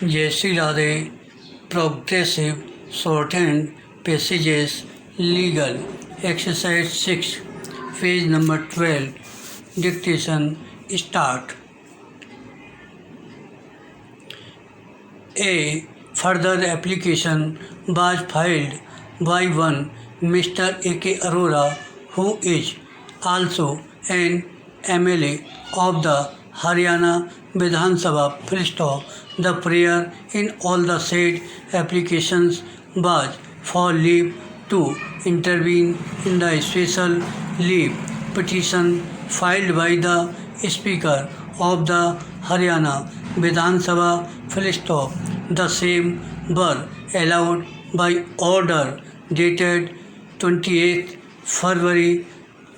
Jai Shri Radhe. Progressive shorthand passages legal exercise 6 page number 12 dictation start. A further application was filed by one Mr. A.K. Arora, who is also an MLA of the Haryana Vidhan Sabha. The prayer in all the said applications was for leave to intervene in the special leave petition filed by the Speaker of the Haryana Vidhan Sabha. The same were allowed by order dated 28th February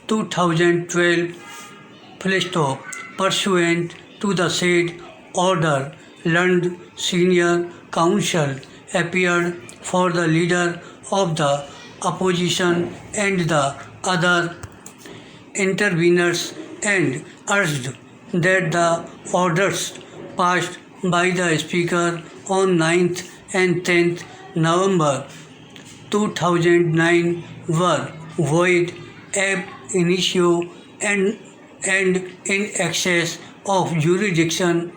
2012. Pursuant to the said order, learned senior counsel appeared for the leader of the opposition and the other interveners and urged that the orders passed by the Speaker on 9th and 10th November 2009 were void ab initio and in excess of jurisdiction.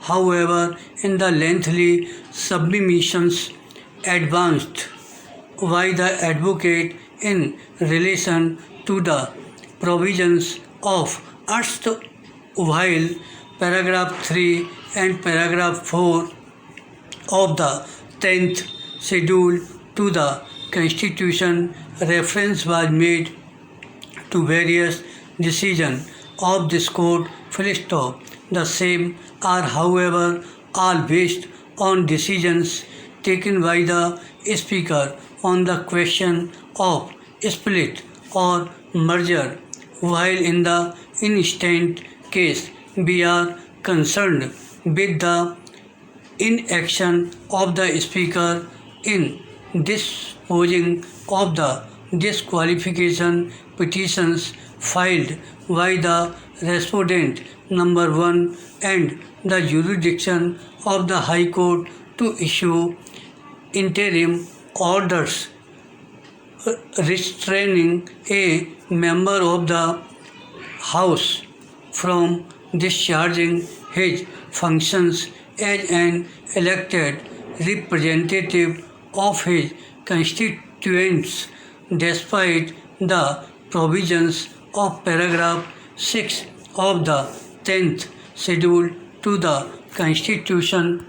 However, in the lengthy submissions advanced by the advocate in relation to the provisions of erstwhile paragraph 3 and paragraph 4 of the 10th schedule to the Constitution, reference was made to various decisions of this court. The same are, however, all based on decisions taken by the Speaker on the question of split or merger, while in the instant case we are concerned with the inaction of the Speaker in disposing of the disqualification petitions filed by the respondent number 1 and the jurisdiction of the High Court to issue interim orders restraining a member of the House from discharging his functions as an elected representative of his constituents despite the provisions of paragraph 6 of the 10th schedule to the Constitution.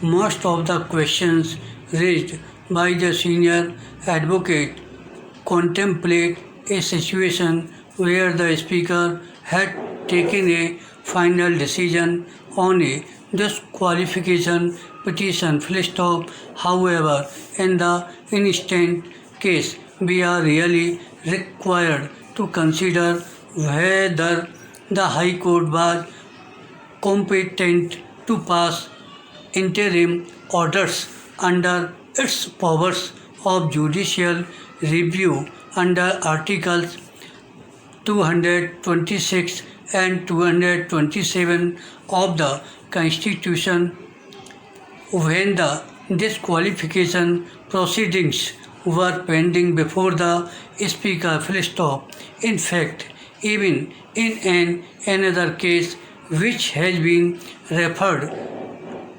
Most of the questions raised by the senior advocate contemplate a situation where the Speaker had taken a final decision on a disqualification petition. However, in the instant case, we are really required to consider whether the High Court was competent to pass interim orders under its powers of judicial review under Articles 226 and 227 of the Constitution when the disqualification proceedings were pending before the Speaker. In fact, even in another case which has been referred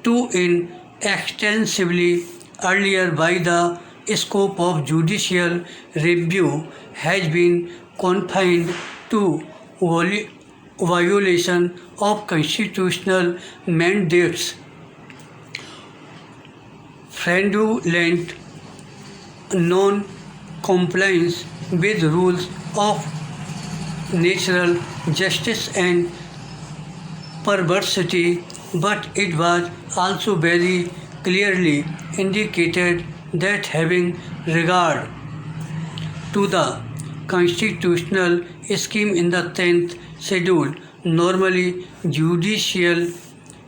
to in extensively earlier by the scope of judicial review has been confined to violation of constitutional mandates, fraudulent non-compliance with rules of natural justice and perversity, but it was also very clearly indicated that having regard to the constitutional scheme in the 10th schedule, normally judicial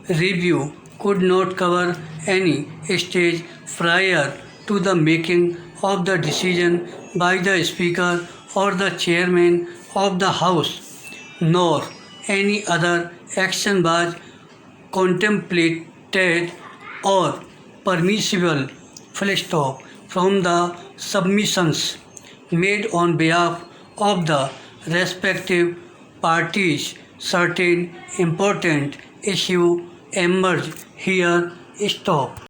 review could not cover any stage prior to the making of the decision by the Speaker or the Chairman of the House, nor any other action was contemplated or permissible full stop from the submissions made on behalf of the respective parties. Certain important issue emerge here. Stop.